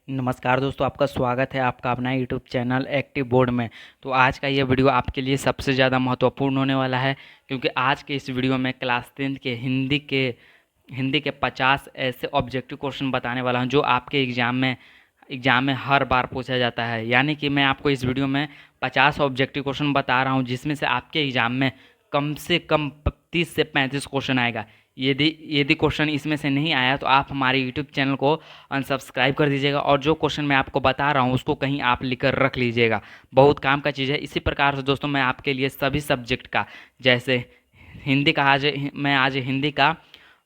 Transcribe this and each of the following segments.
नमस्कार दोस्तों, आपका स्वागत है आपका अपना यूट्यूब चैनल एक्टिव बोर्ड में। तो आज का ये वीडियो आपके लिए सबसे ज़्यादा महत्वपूर्ण होने वाला है, क्योंकि आज के इस वीडियो में क्लास 10 के हिंदी के 50 ऐसे ऑब्जेक्टिव क्वेश्चन बताने वाला हूं जो आपके एग्ज़ाम में हर बार पूछा जाता है। यानी कि मैं आपको इस वीडियो में 50 ऑब्जेक्टिव क्वेश्चन बता रहा हूं, जिसमें से आपके एग्ज़ाम में कम से कम 30 से 35 क्वेश्चन आएगा। यदि यदि क्वेश्चन इसमें से नहीं आया तो आप हमारे यूट्यूब चैनल को अनसब्सक्राइब कर दीजिएगा, और जो क्वेश्चन मैं आपको बता रहा हूँ उसको कहीं आप लिख कर रख लीजिएगा। बहुत काम का चीज़ है। इसी प्रकार से दोस्तों, मैं आपके लिए सभी सब्जेक्ट का, जैसे हिंदी का, आज हिंदी का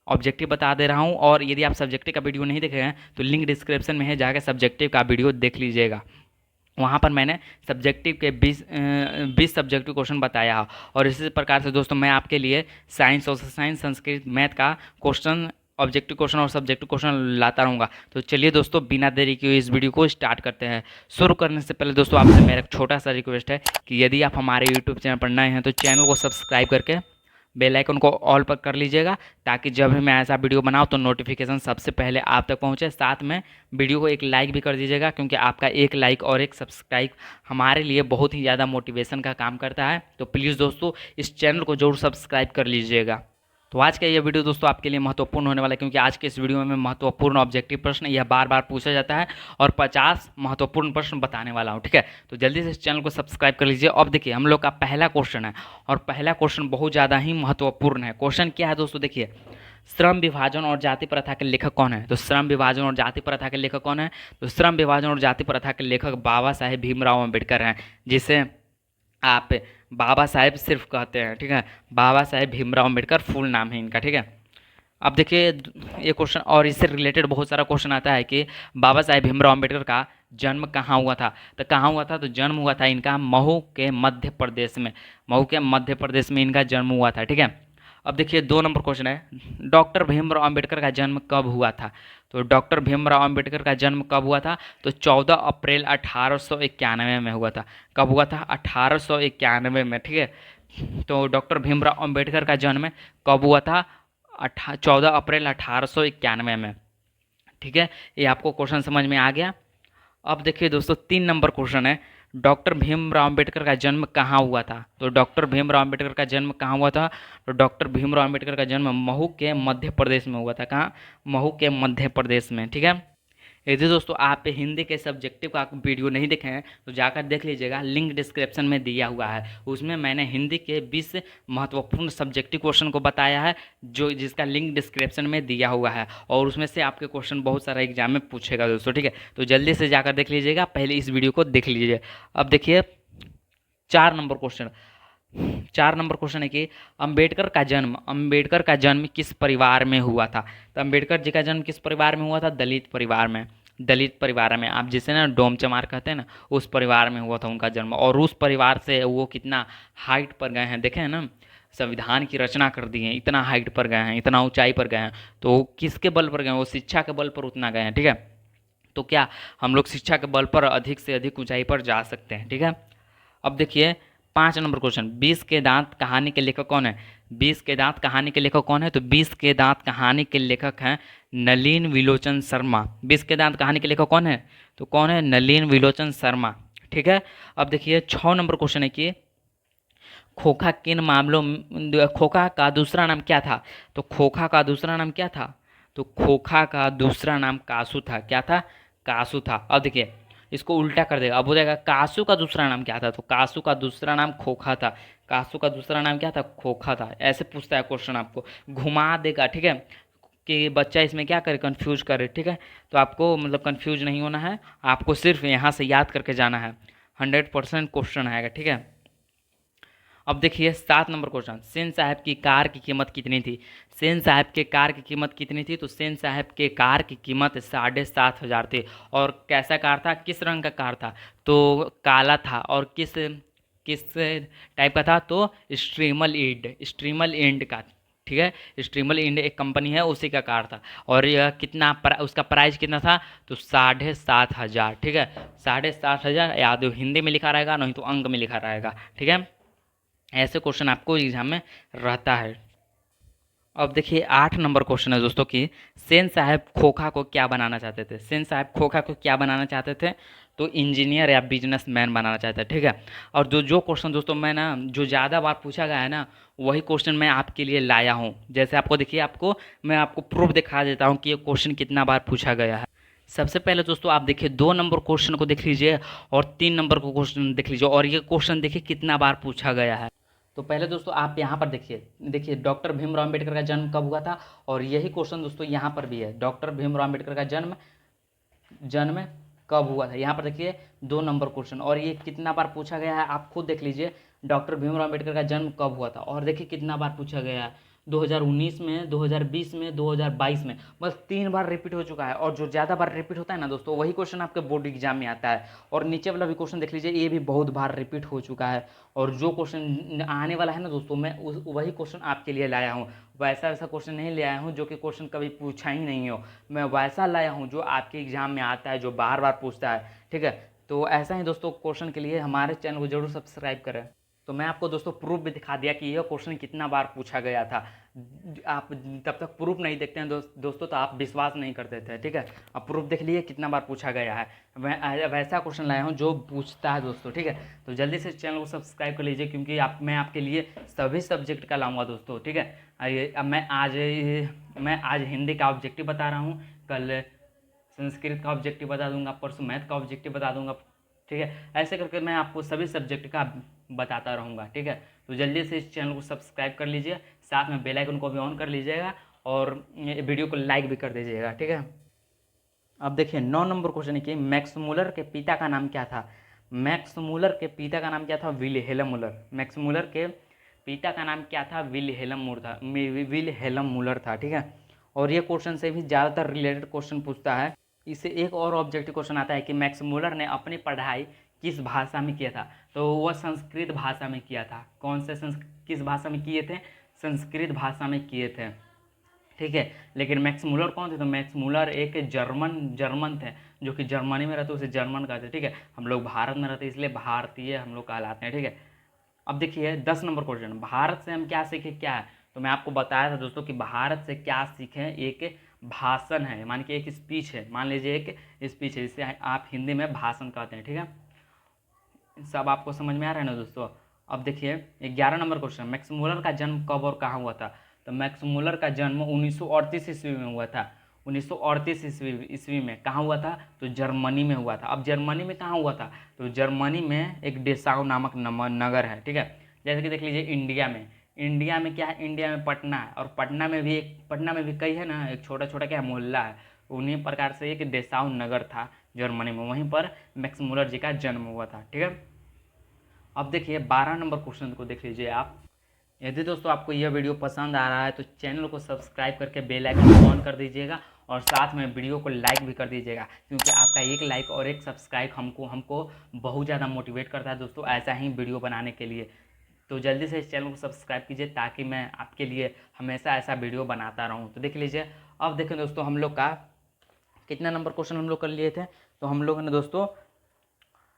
ऑब्जेक्टिव बता दे रहा हूँ। और यदि आप सब्जेक्टिव का वीडियो नहीं देखे हैं तो लिंक डिस्क्रिप्शन में है, जाकर सब्जेक्टिव का वीडियो देख लीजिएगा। वहाँ पर मैंने सब्जेक्टिव के 20 सब्जेक्टिव क्वेश्चन बताया है। और इसी प्रकार से दोस्तों, मैं आपके लिए science, social science, Sanskrit, math का क्वेश्चन, ऑब्जेक्टिव क्वेश्चन और सब्जेक्टिव क्वेश्चन लाता रहूँगा। तो चलिए दोस्तों, बिना देरी के इस वीडियो को स्टार्ट करते हैं। शुरू करने से पहले दोस्तों, आपसे मेरा एक छोटा सा रिक्वेस्ट है कि यदि आप हमारे यूट्यूब चैनल पर नए हैं तो चैनल को सब्सक्राइब करके बेल आइकन को ऑल पर कर लीजिएगा, ताकि जब भी मैं ऐसा वीडियो बनाऊँ तो नोटिफिकेशन सबसे पहले आप तक पहुँचे। साथ में वीडियो को एक लाइक भी कर दीजिएगा, क्योंकि आपका एक लाइक और एक सब्सक्राइब हमारे लिए बहुत ही ज़्यादा मोटिवेशन का काम करता है। तो प्लीज़ दोस्तों, इस चैनल को जरूर सब्सक्राइब कर लीजिएगा। तो आज का ये वीडियो दोस्तों आपके लिए महत्वपूर्ण होने वाला है, क्योंकि आज के इस वीडियो में महत्वपूर्ण ऑब्जेक्टिव प्रश्न यह बार बार पूछा जाता है, और 50 महत्वपूर्ण प्रश्न बताने वाला हूँ। ठीक है, तो जल्दी से इस चैनल को सब्सक्राइब कर लीजिए। अब देखिए, हम लोग का पहला क्वेश्चन है, और पहला क्वेश्चन बहुत ज़्यादा ही महत्वपूर्ण है। क्वेश्चन क्या है दोस्तों, देखिए, श्रम विभाजन और जाति प्रथा के लेखक कौन है? तो श्रम विभाजन और जाति प्रथा के लेखक कौन है? तो श्रम विभाजन और जाति प्रथा के लेखक बाबा साहेब भीमराव अम्बेडकर हैं, जिसे आप बाबा साहेब सिर्फ कहते हैं। ठीक है, बाबा साहेब भीमराव अम्बेडकर फुल नाम है इनका। ठीक है, अब देखिए, ये क्वेश्चन और इससे रिलेटेड बहुत सारा क्वेश्चन आता है कि बाबा साहेब भीमराव अम्बेडकर का जन्म कहाँ हुआ था? तो कहाँ हुआ था? तो जन्म हुआ था इनका महू के मध्य प्रदेश में। महू के मध्य प्रदेश में इनका जन्म हुआ था। ठीक है, अब देखिए, 2 नंबर क्वेश्चन है, डॉक्टर भीमराव अम्बेडकर का जन्म कब हुआ था? तो डॉक्टर भीमराव अम्बेडकर का जन्म कब हुआ था? तो 14 अप्रैल 1891 में हुआ था। कब हुआ था? 1891 में। ठीक है, तो डॉक्टर भीमराव अम्बेडकर का जन्म कब हुआ था? 14 अप्रैल 1891 में। ठीक है, ये आपको क्वेश्चन समझ में आ गया। अब देखिए दोस्तों, 3 नंबर क्वेश्चन है, डॉक्टर भीमराव अम्बेडकर का जन्म कहाँ हुआ था? तो डॉक्टर भीमराव अम्बेडकर का जन्म कहाँ हुआ था? तो डॉक्टर भीमराव अम्बेडकर का जन्म महू के मध्य प्रदेश में हुआ था। कहाँ? महू के मध्य प्रदेश में। ठीक है, यदि दोस्तों आप हिंदी के सब्जेक्टिव का वीडियो नहीं देखे हैं तो जाकर देख लीजिएगा, लिंक डिस्क्रिप्शन में दिया हुआ है। उसमें मैंने हिंदी के 20 महत्वपूर्ण सब्जेक्टिव क्वेश्चन को बताया है, जिसका लिंक डिस्क्रिप्शन में दिया हुआ है, और उसमें से आपके क्वेश्चन बहुत सारा एग्जाम में पूछेगा दोस्तों। ठीक है, तो जल्दी से जाकर देख लीजिएगा, पहले इस वीडियो को देख लीजिए। अब देखिए, 4 नंबर क्वेश्चन 4 नंबर क्वेश्चन है कि अंबेडकर का जन्म किस परिवार में हुआ था? तो अंबेडकर जी का जन्म किस परिवार में हुआ था? दलित परिवार में। दलित परिवार में, आप जिसे ना डोम चमार कहते हैं ना, उस परिवार में हुआ था उनका जन्म। और उस परिवार से वो कितना हाइट पर गए हैं, देखें ना, संविधान की रचना कर दी है, इतना हाइट पर गए हैं, इतना ऊंचाई पर गए हैं। तो किसके बल पर गए हैं? वो शिक्षा के बल पर उतना गए हैं। ठीक है, तो क्या हम लोग शिक्षा के बल पर अधिक से अधिक ऊंचाई पर जा सकते हैं? ठीक है, अब देखिए, 5 नंबर क्वेश्चन, 20 के दांत कहानी के लेखक कौन है? 20 के दांत कहानी के लेखक कौन है? तो 20 के दांत कहानी के लेखक हैं नलिन विलोचन शर्मा। 20 के दांत कहानी के लेखक कौन है? तो कौन है? नलिन विलोचन शर्मा। ठीक है, अब देखिए, 6 नंबर क्वेश्चन है कि खोखा का दूसरा नाम क्या था? तो खोखा का दूसरा नाम क्या था? तो खोखा का दूसरा नाम कासू था। क्या था? कासू था। अब देखिए, इसको उल्टा कर देगा, अब हो जाएगा कासू का दूसरा नाम क्या था? तो कासू का दूसरा नाम खोखा था। कासू का दूसरा नाम क्या था? खोखा था। ऐसे पूछता है क्वेश्चन, आपको घुमा देगा। ठीक है, कि बच्चा इसमें क्या करे, कंफ्यूज करे। ठीक है, तो आपको मतलब कंफ्यूज नहीं होना है, आपको सिर्फ यहाँ से याद करके जाना है। 100% क्वेश्चन आएगा। ठीक है, अब देखिए, 7 नंबर क्वेश्चन, सेन साहब की कार की कीमत कितनी थी? सेन साहब के कार की कीमत कितनी थी? तो सेन साहब के कार की कीमत 7,500 थी। और कैसा कार था? किस रंग का कार था? तो काला था। और किस किस टाइप का था? तो स्ट्रीमल एंड का। ठीक है, स्ट्रीमल इंड एक कंपनी है, उसी का कार था। और यह उसका प्राइस कितना था? तो 7,500। ठीक है, 7,500 याद हो, हिंदी में लिखा रहेगा, नहीं तो अंक में लिखा रहेगा। ठीक है, ऐसे क्वेश्चन आपको एग्जाम में रहता है। अब देखिए 8 नंबर क्वेश्चन है दोस्तों कि सेन साहब खोखा को क्या बनाना चाहते थे। सेन साहब खोखा को क्या बनाना चाहते थे, तो इंजीनियर या बिजनेसमैन बनाना चाहते थे, ठीक है। और जो जो क्वेश्चन दोस्तों मैं ना जो ज़्यादा बार पूछा गया है ना, वही क्वेश्चन मैं आपके लिए लाया हूँ। जैसे आपको देखिए, आपको मैं आपको प्रूफ दिखा देता हूँ कि ये क्वेश्चन कितना बार पूछा गया है। सबसे पहले दोस्तों आप देखिए 2 नंबर क्वेश्चन को देख लीजिए और 3 नंबर को क्वेश्चन देख लीजिए, और ये क्वेश्चन देखिए कितना बार पूछा गया है। तो पहले दोस्तों आप यहाँ पर देखिए, डॉक्टर भीमराव अम्बेडकर का जन्म कब हुआ था, और यही क्वेश्चन दोस्तों यहाँ पर भी है, डॉक्टर भीमराव अम्बेडकर का जन्म जन्म कब हुआ था। यहाँ पर देखिए 2 नंबर क्वेश्चन, और ये कितना बार पूछा गया है आप खुद देख लीजिए। डॉक्टर भीमराव अम्बेडकर का जन्म कब हुआ था, और देखिए कितना बार पूछा गया है, 2019 में, 2020 में, 2022 में, बस 3 बार रिपीट हो चुका है। और जो ज़्यादा बार रिपीट होता है ना दोस्तों, वही क्वेश्चन आपके बोर्ड एग्जाम में आता है। और नीचे वाला भी क्वेश्चन देख लीजिए, ये भी बहुत बार रिपीट हो चुका है। और जो क्वेश्चन आने वाला है ना दोस्तों, मैं वही क्वेश्चन आपके लिए लाया हूँ। वैसा वैसा क्वेश्चन नहीं ले आया हूँ जो कि क्वेश्चन कभी पूछा ही नहीं हो। मैं वैसा लाया हूँ जो आपके एग्जाम में आता है, जो बार बार पूछता है, ठीक है। तो ऐसा ही दोस्तों क्वेश्चन के लिए हमारे चैनल को जरूर सब्सक्राइब करें। तो मैं आपको दोस्तों प्रूफ भी दिखा दिया कि यह क्वेश्चन कितना बार पूछा गया था। आप तब तक प्रूफ नहीं देखते हैं दोस्तों, तो आप विश्वास नहीं करते थे, ठीक है। अब प्रूफ देख लिए कितना बार पूछा गया है। मैं वैसा क्वेश्चन लाया हूँ जो पूछता है दोस्तों, ठीक है। तो जल्दी से चैनल को सब्सक्राइब कर लीजिए, क्योंकि मैं आपके लिए सभी सब्जेक्ट का लाऊंगा दोस्तों, ठीक है। अब मैं आज हिंदी का ऑब्जेक्टिव बता रहा हूँ, कल संस्कृत का ऑब्जेक्टिव बता दूंगा, परसों मैथ का ऑब्जेक्टिव बता दूंगा, ठीक है। ऐसे करके मैं आपको सभी सब्जेक्ट का बताता रहूँगा, ठीक है। तो जल्दी से इस चैनल को सब्सक्राइब कर लीजिए, साथ में बेल आइकन को भी ऑन कर लीजिएगा, और वीडियो को लाइक भी कर दीजिएगा, ठीक है। अब देखिए 9 नंबर क्वेश्चन है कि मैक्स मूलर के पिता का नाम क्या था। मैक्स मूलर के पिता का नाम क्या था, विलहेलम मूलर। मैक्स मूलर के पिता का नाम क्या था, विलहेलम मूलर था, ठीक है। और ये क्वेश्चन से भी ज़्यादातर रिलेटेड क्वेश्चन पूछता है। इससे एक और ऑब्जेक्टिव क्वेश्चन आता है कि मैक्स मूलर ने अपनी पढ़ाई किस भाषा में किया था, तो वह संस्कृत भाषा में किया था। कौन से किस भाषा में किए थे, संस्कृत भाषा में किए थे, ठीक है। लेकिन मैक्स मूलर कौन थे, तो मैक्स मूलर एक जर्मन थे, जो कि जर्मनी में रहते उसे जर्मन कहते हैं, ठीक है। हम लोग भारत में रहते इसलिए भारतीय हम लोग कहलाते हैं, ठीक है। अब देखिए 10 नंबर क्वेश्चन, भारत से हम क्या सीखे, क्या है। तो मैं आपको बताया था दोस्तों कि भारत से क्या सीखें, एक भाषण है, मान के एक स्पीच है, मान लीजिए एक स्पीच है, जिसे आप हिंदी में भाषण कहते हैं, ठीक है। सब आपको समझ में आ रहा है ना दोस्तों। अब देखिए 11 नंबर क्वेश्चन, मैक्स मूलर का जन्म कब और कहाँ हुआ था। तो मैक्स मूलर का जन्म 1938 ईस्वी में हुआ था। 1938 ईस्वी में कहाँ हुआ था, तो जर्मनी में हुआ था। अब जर्मनी में कहाँ हुआ था, तो जर्मनी में एक डेसाउ नामक नगर है, ठीक है। जैसे कि देख लीजिए इंडिया में क्या है, इंडिया में पटना है, और पटना में भी कई है ना, एक छोटा छोटा क्या मोहल्ला है। उन्हीं प्रकार से एक डेसाउ नगर था जर्मनी में, वहीं पर मैक्स मूलर जी का जन्म हुआ था, ठीक है। अब देखिए 12 नंबर क्वेश्चन को देख लीजिए आप। यदि दोस्तों आपको यह वीडियो पसंद आ रहा है तो चैनल को सब्सक्राइब करके बेल आइकन को ऑन कर दीजिएगा, और साथ में वीडियो को लाइक भी कर दीजिएगा, क्योंकि आपका एक लाइक और एक सब्सक्राइब हमको हमको बहुत ज़्यादा मोटिवेट करता है दोस्तों, ऐसा ही वीडियो बनाने के लिए। तो जल्दी से इस चैनल को सब्सक्राइब कीजिए, ताकि मैं आपके लिए हमेशा ऐसा वीडियो बनाता रहूँ। तो देख लीजिए, अब देखें दोस्तों हम लोग का कितना नंबर क्वेश्चन हम लोग कर लिए थे। तो हम लोगों ने दोस्तों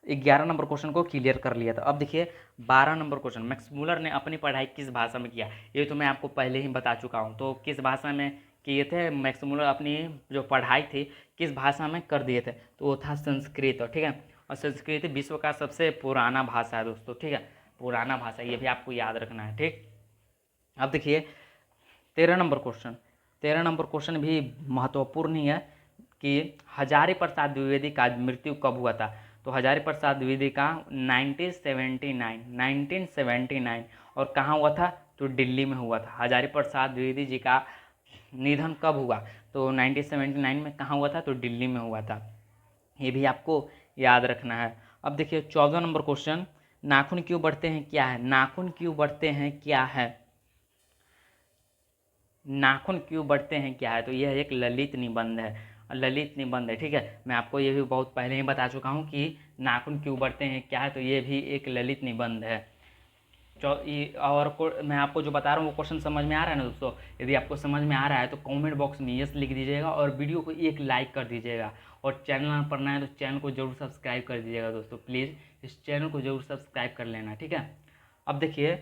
11 नंबर क्वेश्चन को क्लियर कर लिया था। अब देखिए 12 नंबर क्वेश्चन, मैक्स मूलर ने अपनी पढ़ाई किस भाषा में किया, ये तो मैं आपको पहले ही बता चुका हूँ। तो किस भाषा में किए थे मैक्स मूलर, अपनी जो पढ़ाई थी किस भाषा में कर दिए थे, तो वो था संस्कृत, ठीक है। और संस्कृत विश्व का सबसे पुराना भाषा है दोस्तों, ठीक है, पुराना भाषा, ये भी आपको याद रखना है, ठीक। अब देखिए 13 नंबर क्वेश्चन, 13 नंबर क्वेश्चन भी महत्वपूर्ण ही है कि हजारी प्रसाद द्विवेदी का मृत्यु कब हुआ था। तो हजारी प्रसाद द्विवेदी का 1979 और कहाँ हुआ था, तो दिल्ली में हुआ था। हजारी प्रसाद द्विवेदी जी का निधन कब हुआ, तो 1979 में कहाँ हुआ था, तो दिल्ली में हुआ था। ये भी आपको याद रखना है। अब देखिए 14 नंबर क्वेश्चन, नाखून क्यों बढ़ते हैं क्या है, नाखून क्यों बढ़ते हैं क्या है, नाखून क्यों बढ़ते हैं क्या है, तो यह एक ललित निबंध है, ललित निबंध है, ठीक है। मैं आपको ये भी बहुत पहले ही बता चुका हूँ कि नाखून क्यों बढ़ते हैं क्या है, तो ये भी एक ललित निबंध है। मैं आपको जो बता रहा हूँ वो क्वेश्चन समझ में आ रहा है ना दोस्तों। यदि आपको समझ में आ रहा है तो कमेंट बॉक्स में यस लिख दीजिएगा, और वीडियो को एक लाइक कर दीजिएगा, और चैनल पर नया है तो चैनल को जरूर सब्सक्राइब कर दीजिएगा दोस्तों, प्लीज़ इस चैनल को जरूर सब्सक्राइब कर लेना, ठीक है। अब देखिए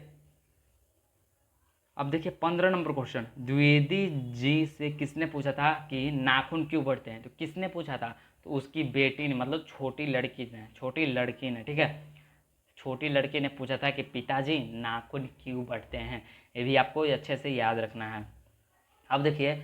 अब देखिए 15 नंबर क्वेश्चन, द्विवेदी जी से किसने पूछा था कि नाखून क्यों बढ़ते हैं? तो किसने पूछा था? तो उसकी बेटी ने, मतलब छोटी लड़की ने, ठीक है, छोटी लड़की ने पूछा था कि पिताजी नाखून क्यों बढ़ते हैं। ये भी आपको अच्छे से याद रखना है। अब देखिए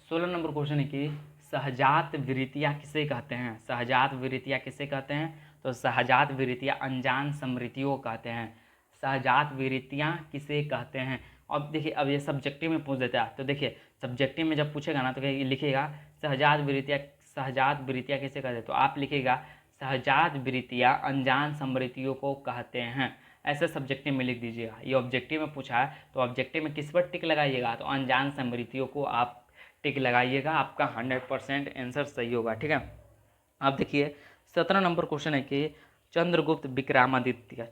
16 नंबर क्वेश्चन है कि सहजात वृत्तियाँ किसे कहते हैं? सहजात वृत्तियाँ किसे कहते हैं? तो सहजात वृत्तियाँ अनजान स्मृतियों कहते हैं। सहजात वृत्तियाँ किसे कहते हैं? अब देखिए, अब ये सब्जेक्टिव में पूछ देता है, तो देखिए सब्जेक्टिव में जब पूछेगा ना तो लिखिएगा सहजात वृत्तियाँ किसे कहते हैं, तो आप लिखिएगा सहजात वृत्तियाँ अनजान स्मृतियों को कहते हैं। ऐसे सब्जेक्टिव में लिख दीजिएगा। ये ऑब्जेक्टिव में पूछा है तो ऑब्जेक्टिव में किस पर टिक लगाइएगा? तो अनजान स्मृतियों को आप टिक लगाइएगा, आपका 100% आंसर सही होगा, ठीक है। अब देखिए 17 नंबर क्वेश्चन है कि चंद्रगुप्त विक्रमादित्य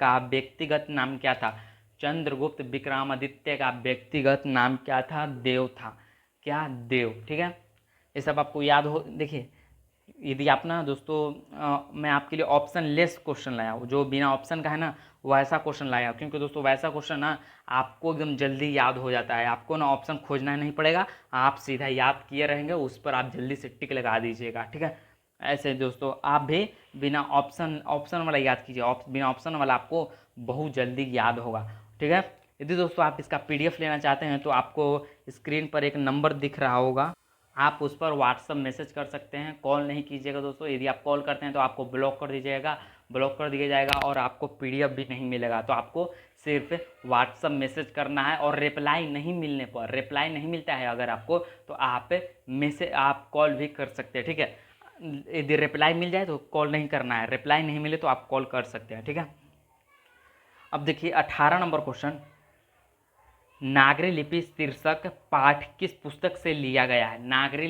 का व्यक्तिगत नाम क्या था? चंद्रगुप्त विक्रमादित्य का व्यक्तिगत नाम क्या था? देव था। क्या? देव, ठीक है। ये सब आपको याद हो। देखिए यदि आप ना दोस्तों मैं आपके लिए ऑप्शन लेस क्वेश्चन लाया हूँ, जो बिना ऑप्शन का है ना वैसा क्वेश्चन लाया हूँ, क्योंकि दोस्तों वैसा क्वेश्चन ना आपको एकदम जल्दी याद हो जाता है, आपको ना ऑप्शन खोजना नहीं पड़ेगा, आप सीधा याद किए रहेंगे, उस पर आप जल्दी से टिक लगा दीजिएगा, ठीक है। ऐसे दोस्तों आप भी बिना ऑप्शन वाला याद कीजिए, बिना ऑप्शन वाला आपको बहुत जल्दी याद होगा, ठीक है। यदि दोस्तों आप इसका PDF लेना चाहते हैं तो आपको स्क्रीन पर एक नंबर दिख रहा होगा, आप उस पर व्हाट्सअप मैसेज कर सकते हैं। कॉल नहीं कीजिएगा दोस्तों, यदि आप कॉल करते हैं तो आपको ब्लॉक कर दिया जाएगा और आपको PDF भी नहीं मिलेगा। तो आपको सिर्फ व्हाट्सअप मैसेज करना है, और रिप्लाई नहीं मिलता है अगर आपको, तो आप कॉल भी कर सकते हैं, ठीक है। यदि रिप्लाई मिल जाए तो कॉल नहीं करना है, रिप्लाई नहीं मिले तो आप कॉल कर सकते हैं, ठीक है। अब देखिए 18 नंबर क्वेश्चन, नागरी लिपि शीर्षक पाठ किस पुस्तक से लिया गया है? नागरी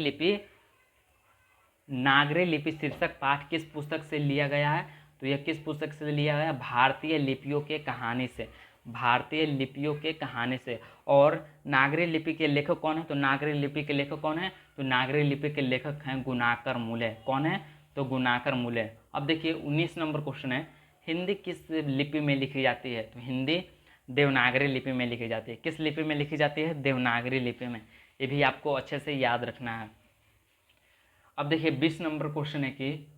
लिपि शीर्षक पाठ किस पुस्तक से लिया गया है? तो यह किस पुस्तक से लिया गया है? भारतीय लिपियों के कहानी से। भारतीय लिपियों के कहानी से। और नागरी लिपि के लेखक कौन है? तो नागरी लिपि के लेखक कौन है? तो नागरी लिपि के लेखक हैं गुणाकर मूले। कौन है? तो गुणाकर मूले। अब देखिए 19 नंबर क्वेश्चन है, हिंदी किस लिपि में लिखी जाती है? तो हिंदी देवनागरी लिपि में लिखी जाती है। किस लिपि में लिखी जाती है? देवनागरी लिपि में। ये भी आपको अच्छे से याद रखना है। अब देखिए 20 नंबर क्वेश्चन है कि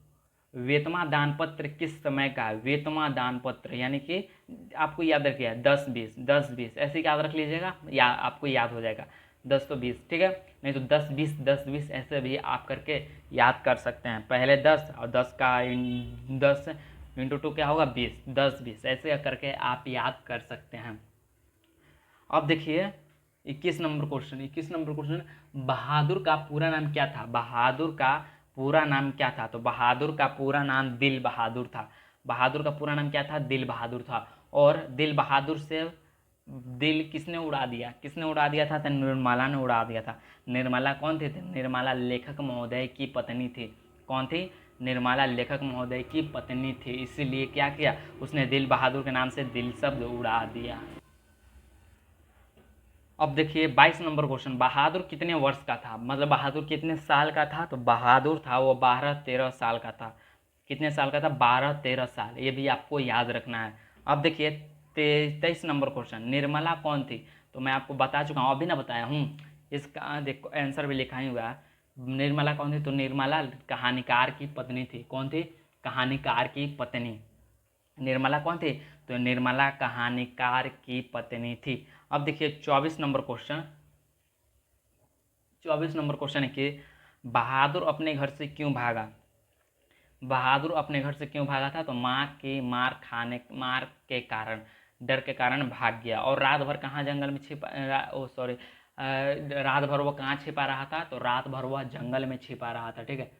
वेतमा दान पत्र किस समय का है? वेतमा दान पत्र यानी कि आपको याद रखिए 10-20 ऐसे याद रख लीजिएगा, या आपको याद हो जाएगा 10 तो 20, ठीक है। नहीं तो 10-20 ऐसे भी आप करके याद कर सकते हैं। पहले 10 और 10 इंटू 2 क्या होगा? 20, 10-20 ऐसे करके आप याद कर सकते हैं। अब देखिए 21 नंबर क्वेश्चन, बहादुर का पूरा नाम क्या था? बहादुर का पूरा नाम क्या था? तो बहादुर का पूरा नाम दिल बहादुर था। बहादुर का पूरा नाम क्या था? दिल बहादुर था। और दिल बहादुर से दिल किसने उड़ा दिया? था? तो निर्मला ने उड़ा दिया था। निर्मला कौन थी? निर्मला लेखक महोदय की पत्नी थी। कौन थी? निर्मला लेखक महोदय की पत्नी थी। इसीलिए क्या किया उसने? दिल बहादुर के नाम से दिल शब्द उड़ा दिया। अब देखिए 22 नंबर क्वेश्चन, बहादुर कितने वर्ष का था? मतलब बहादुर कितने साल का था? तो बहादुर था वो 12-13 साल का था। कितने साल का था? 12-13 साल। ये भी आपको याद रखना है। अब देखिए 23 नंबर क्वेश्चन, निर्मला कौन थी? तो मैं आपको बता चुका हूँ, अभी ना बताया हूँ, इसका देखो आंसर भी लिखा ही हुआ है। निर्मला कौन थी? तो निर्मला कहानीकार की पत्नी थी। कौन थी? कहानीकार की पत्नी। निर्मला कौन थी? तो निर्मला कहानीकार की पत्नी थी। अब देखिए 24 नंबर क्वेश्चन है कि बहादुर अपने घर से क्यों भागा? बहादुर अपने घर से क्यों भागा था? तो माँ की मार के कारण, डर के कारण भाग गया। और रात भर कहाँ जंगल में रात भर वो कहाँ छिपा रहा था? तो रात भर वह जंगल में छिपा रहा था, ठीक है।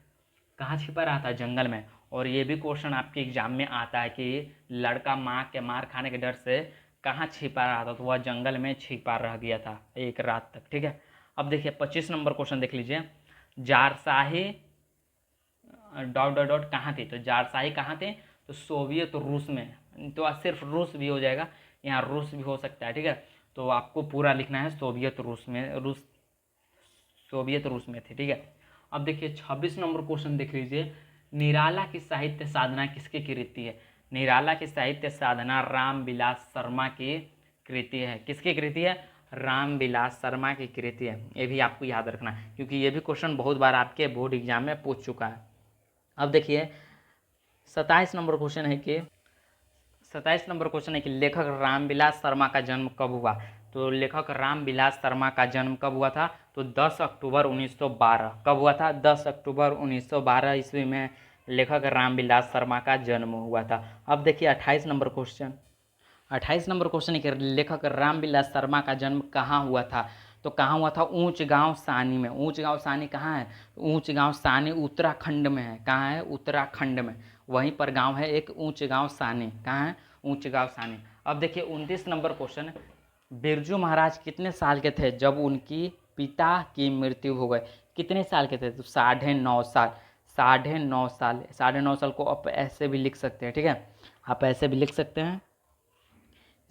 कहाँ छिपा रहा था? जंगल में। और ये भी क्वेश्चन आपके एग्जाम में आता है कि लड़का माँ के मार खाने के डर से कहाँ छिपा रहा था? तो वह जंगल में छिपा रह गया था एक रात तक, ठीक है। अब देखिए 25 नंबर क्वेश्चन देख लीजिए, जारशाही डॉट डॉट डॉट कहाँ थे? तो जारशाही कहाँ थे? तो सोवियत रूस में। तो सिर्फ रूस भी हो जाएगा, यहाँ रूस भी हो सकता है, ठीक है। तो आपको पूरा लिखना है सोवियत रूस में थे, ठीक है। अब देखिए 26 नंबर क्वेश्चन देख लीजिए, निराला की साहित्य साधना किसकी कृति है? निराला की साहित्य साधना रामविलास शर्मा की कृति है। किसकी कृति है? रामविलास शर्मा की कृति है। ये भी आपको याद रखना है क्योंकि ये भी क्वेश्चन बहुत बार आपके बोर्ड एग्जाम में पूछ चुका है। अब देखिए 27 नंबर क्वेश्चन है कि 27 नंबर क्वेश्चन है कि लेखक रामविलास शर्मा का जन्म कब हुआ? तो लेखक रामविलास शर्मा का जन्म कब हुआ था? तो 10 अक्टूबर 1912। कब हुआ था? 10 अक्टूबर 1912 ईस्वी में लेखक रामविलास शर्मा का जन्म हुआ था। अब देखिए 28 नंबर क्वेश्चन। 28 नंबर क्वेश्चन है कि लेखक रामविलास शर्मा का जन्म कहाँ हुआ था? तो कहाँ हुआ था? ऊंच गांव सानी में। ऊंच गांव सानी कहाँ है? ऊंच गांव सानी उत्तराखंड में है। कहाँ है? उत्तराखंड में। वहीं पर गांव है एक ऊंच गांव सानी। कहाँ है? ऊंच गांव सानी। अब देखिए 29 नंबर क्वेश्चन। बिरजू महाराज कितने साल के थे जब उनकी पिता की मृत्यु हो गई? कितने साल के थे? तो 9.5 साल। 9.5 साल। 9.5 साल को आप ऐसे भी लिख सकते हैं, ठीक है, आप ऐसे भी लिख सकते हैं।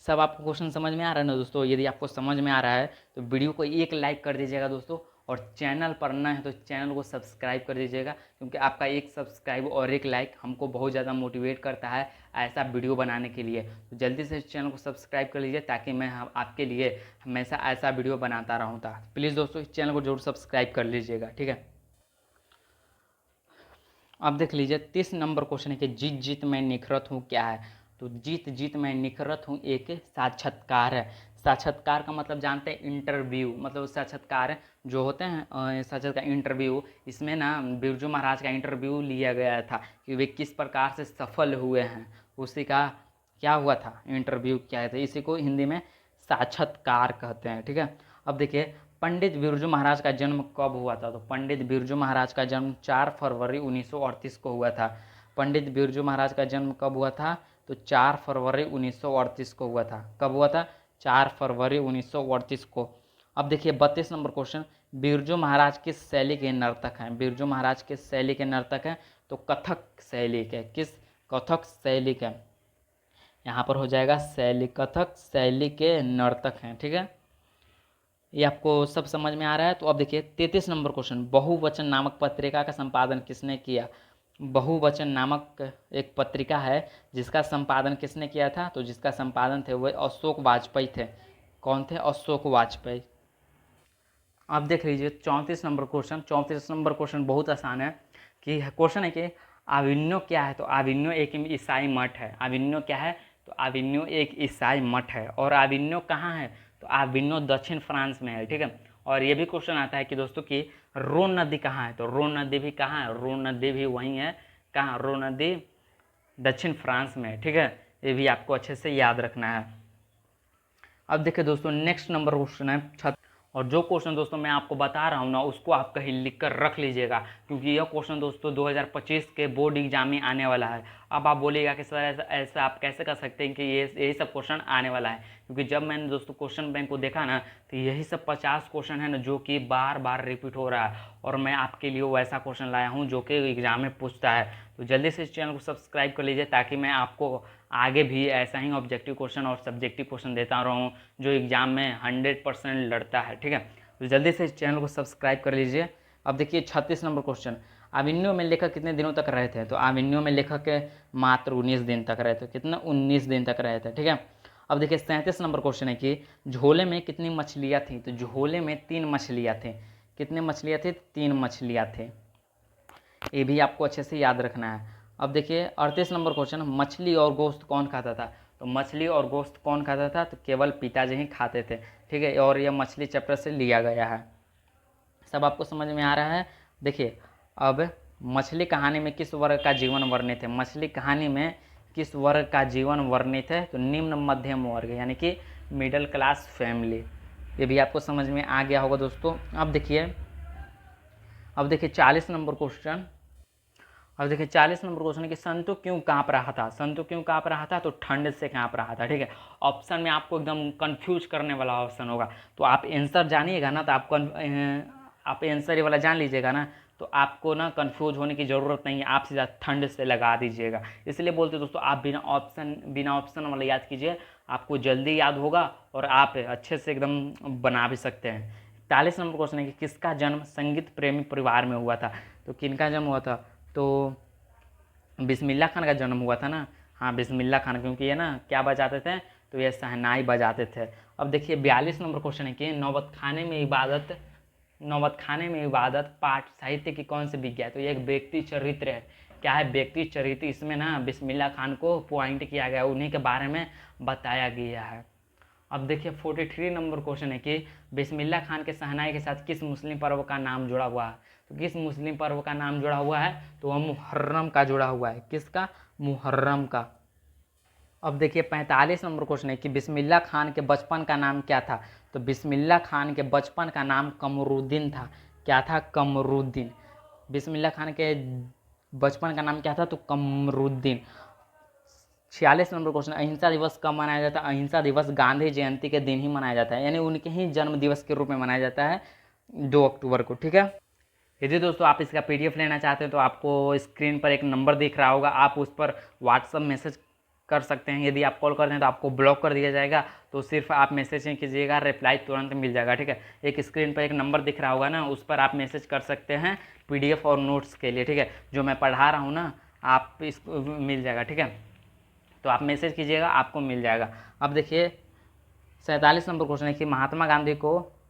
सब आपको क्वेश्चन समझ में आ रहा है ना दोस्तों? यदि आपको समझ में आ रहा है तो वीडियो को एक लाइक कर दीजिएगा दोस्तों, और चैनल पर नए हैं तो चैनल को सब्सक्राइब कर दीजिएगा क्योंकि आपका एक सब्सक्राइब और एक लाइक हमको बहुत ज़्यादा मोटिवेट करता है ऐसा वीडियो बनाने के लिए। तो जल्दी से चैनल को सब्सक्राइब कर लीजिए ताकि मैं आपके लिए हमेशा ऐसा वीडियो बनाता रहूँ था। प्लीज़ दोस्तों इस चैनल को जरूर सब्सक्राइब कर लीजिएगा, ठीक है। अब देख लीजिए 30 नंबर क्वेश्चन है कि जीत जीत मैं निखरत हूँ क्या है? तो जीत जीत मैं निखरत हूँ एक साक्षात्कार है। साक्षात्कार का मतलब जानते हैं? इंटरव्यू। मतलब साक्षात्कार जो होते हैं साक्षात्कार इंटरव्यू, इसमें ना बिरजू महाराज का इंटरव्यू लिया गया था कि वे किस प्रकार से सफल हुए हैं, उसी का क्या हुआ था? इंटरव्यू क्या था। इसी को हिंदी में साक्षात्कार कहते हैं, ठीक है। अब देखिए पंडित बिरजू महाराज का जन्म कब हुआ था? तो पंडित बिरजू महाराज का जन्म 4 फरवरी 1938 को हुआ था। पंडित बिरजू महाराज का जन्म कब हुआ था? तो 4 फरवरी 1938 को हुआ था। कब हुआ था? 4 फरवरी 1938 को। अब देखिए 32 नंबर क्वेश्चन। बिरजू महाराज किस शैली के नर्तक हैं? बिरजू महाराज किस शैली के नर्तक हैं? तो कथक शैली के। किस? कथक शैली के। यहाँ पर हो जाएगा शैली, कथक शैली के नर्तक हैं, ठीक है। ये आपको सब समझ में आ रहा है? तो अब देखिए 33 नंबर क्वेश्चन। बहुवचन नामक पत्रिका का संपादन किसने किया? बहुवचन नामक एक पत्रिका है जिसका संपादन किसने किया था? तो जिसका संपादन थे वह अशोक वाजपेयी थे। कौन थे? अशोक वाजपेयी। अब देख लीजिए 34 नंबर क्वेश्चन। 34 नंबर क्वेश्चन बहुत आसान है कि क्वेश्चन है कि आविन्यो क्या है? तो आविन्यो एक ईसाई मठ है। आविन्यो क्या है? तो आविन्यो एक ईसाई मठ है। और आविन्यो कहाँ है? तो आविन्यो दक्षिण फ्रांस में है, ठीक है। और ये भी क्वेश्चन आता है कि दोस्तों कि रोन नदी कहाँ है? तो रोन नदी भी कहाँ है? रोन नदी भी वहीं है। कहाँ? रोन नदी दक्षिण फ्रांस में है, ठीक है। ये भी आपको अच्छे से याद रखना है। अब देखिए दोस्तों नेक्स्ट नंबर क्वेश्चन है और जो क्वेश्चन दोस्तों मैं आपको बता रहा हूँ ना उसको आप कहीं लिख कर रख लीजिएगा क्योंकि यह क्वेश्चन दोस्तों 2025 के बोर्ड एग्जाम में आने वाला है। अब आप बोलिएगा कि सर ऐसा ऐसा आप कैसे कर सकते हैं कि ये यही सब क्वेश्चन आने वाला है, क्योंकि जब मैंने दोस्तों क्वेश्चन बैंक को देखा ना तो यही सब 50 क्वेश्चन है ना जो कि बार बार रिपीट हो रहा है और मैं आपके लिए वैसा क्वेश्चन लाया हूँ जो कि एग्जाम में पूछता है। तो जल्दी से इस चैनल को सब्सक्राइब कर लीजिए ताकि मैं आपको आगे भी ऐसा ही ऑब्जेक्टिव क्वेश्चन और सब्जेक्टिव क्वेश्चन देता रहूँ जो एग्जाम में 100% लड़ता है, ठीक है। तो जल्दी से इस चैनल को सब्सक्राइब कर लीजिए। अब देखिए 36 नंबर क्वेश्चन। आविन्यो में लेखक कितने दिनों तक रहे थे? तो आविन्यो में लेखक मात्र 19 दिन तक रहे थे। कितना? 19 दिन तक रहे थे, ठीक है। अब देखिए 37 नंबर क्वेश्चन है कि झोले में कितनी मछलियाँ थी? तो झोले में 3 मछलियाँ थी। कितने मछलियाँ थी? 3 मछलियाँ थी। ये भी आपको अच्छे से याद रखना है। अब देखिए 38 नंबर क्वेश्चन। मछली और गोश्त कौन खाता था? तो मछली और गोश्त कौन खाता था? तो केवल पिताजी ही खाते थे, ठीक है। और यह मछली चैप्टर से लिया गया है। सब आपको समझ में आ रहा है? देखिए अब मछली कहानी में किस वर्ग का जीवन वर्णित है? मछली कहानी में किस वर्ग का जीवन वर्णित है? तो निम्न मध्यम वर्ग यानी कि मिडिल क्लास फैमिली। ये भी आपको समझ में आ गया होगा दोस्तों। अब देखिए 40 नंबर क्वेश्चन। अब देखिए 40 नंबर क्वेश्चन है कि संतु क्यों काँप रहा था? संतु क्यों काँप रहा था? तो ठंड से काँप रहा था, ठीक है। ऑप्शन में आपको एकदम कंफ्यूज करने वाला ऑप्शन होगा, तो आप आंसर जानिएगा ना तो आप आंसर ये वाला जान लीजिएगा ना तो आपको ना कंफ्यूज होने की ज़रूरत नहीं है, आप सीधा ठंड से लगा दीजिएगा। इसलिए बोलते दोस्तों आप बिना ऑप्शन वाला याद कीजिए, आपको जल्दी याद होगा और आप अच्छे से एकदम बना भी सकते हैं। 40 नंबर क्वेश्चन है कि किसका जन्म संगीत प्रेमी परिवार में हुआ था? तो किनका जन्म हुआ था? तो बिस्मिल्लाह खान का जन्म हुआ था ना। हाँ बिस्मिल्लाह खान, क्योंकि ये ना क्या बजाते थे? तो ये शहनाई बजाते थे। अब देखिए 42 नंबर क्वेश्चन है कि नौबत खाने में इबादत पाठ साहित्य की कौन सी विज्ञा है? तो ये एक व्यक्ति चरित्र है। क्या है? व्यक्ति चरित्र। इसमें ना बिस्मिल्लाह खान को पॉइंट किया गया, उन्हीं के बारे में बताया गया है। अब देखिए 43 नंबर क्वेश्चन है कि बिस्मिल्लाह खान के शहनाई के साथ किस मुस्लिम पर्व का नाम जुड़ा हुआ है? तो किस मुस्लिम पर्व का नाम जुड़ा हुआ है? तो वह मुहर्रम का जुड़ा हुआ है। किसका? मुहर्रम का। अब देखिए 45 नंबर क्वेश्चन है कि बिस्मिल्लाह खान के बचपन का नाम क्या था? तो बिस्मिल्लाह खान के बचपन का नाम कमरुद्दीन था। क्या था? कमरुद्दीन। बिस्मिल्लाह खान के बचपन का नाम क्या था? तो कमरुद्दीन। 46 नंबर क्वेश्चन, अहिंसा दिवस कब मनाया जाता है? अहिंसा दिवस गांधी जयंती के दिन ही मनाया जाता है, यानी उनके ही जन्म दिवस के रूप में मनाया जाता है 2 अक्टूबर को। ठीक है। यदि दोस्तों आप इसका PDF लेना चाहते हैं तो आपको स्क्रीन पर एक नंबर दिख रहा होगा, आप उस पर व्हाट्सअप मैसेज कर सकते हैं। यदि आप कॉल करते हैं तो आपको ब्लॉक कर दिया जाएगा, तो सिर्फ आप मैसेज नहीं कीजिएगा, रिप्लाई तुरंत मिल जाएगा। ठीक है। एक स्क्रीन पर एक नंबर दिख रहा होगा ना, उस पर आप मैसेज कर सकते हैं PDF और नोट्स के लिए। ठीक है। जो मैं पढ़ा रहा हूँ ना, आप इसको मिल जाएगा। ठीक है। तो आप मैसेज कीजिएगा, आपको मिल जाएगा। अब देखिए 47 नंबर क्वेश्चन है कि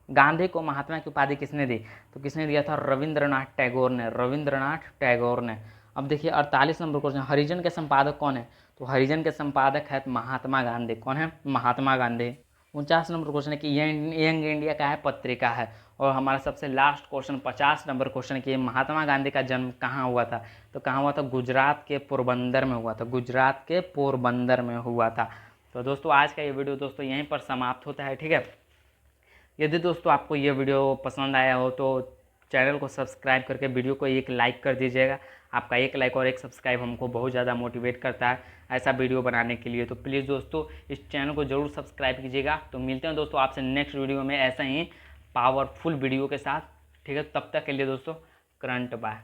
गांधी को महात्मा की उपाधि किसने दी? तो किसने दिया था? रविंद्रनाथ टैगोर ने। अब देखिए 48 नंबर क्वेश्चन, हरिजन के संपादक कौन है? तो हरिजन के संपादक है महात्मा गांधी। कौन है? महात्मा गांधी। 49 नंबर क्वेश्चन है कि यंग इंडिया का है पत्रिका है। और हमारा सबसे लास्ट क्वेश्चन 50 नंबर क्वेश्चन कि महात्मा गांधी का जन्म कहाँ हुआ था? तो कहाँ हुआ था? गुजरात के पोरबंदर में हुआ था। गुजरात के पोरबंदर में हुआ था। तो दोस्तों आज का ये वीडियो दोस्तों यहीं पर समाप्त होता है। ठीक है। यदि दोस्तों आपको ये वीडियो पसंद आया हो तो चैनल को सब्सक्राइब करके वीडियो को एक लाइक कर दीजिएगा। आपका एक लाइक और एक सब्सक्राइब हमको बहुत ज़्यादा मोटिवेट करता है ऐसा वीडियो बनाने के लिए। तो प्लीज़ दोस्तों इस चैनल को ज़रूर सब्सक्राइब कीजिएगा। तो मिलते हैं दोस्तों आपसे नेक्स्ट वीडियो में ऐसा ही पावरफुल वीडियो के साथ। ठीक है। तब तक के लिए दोस्तों करंट बाय।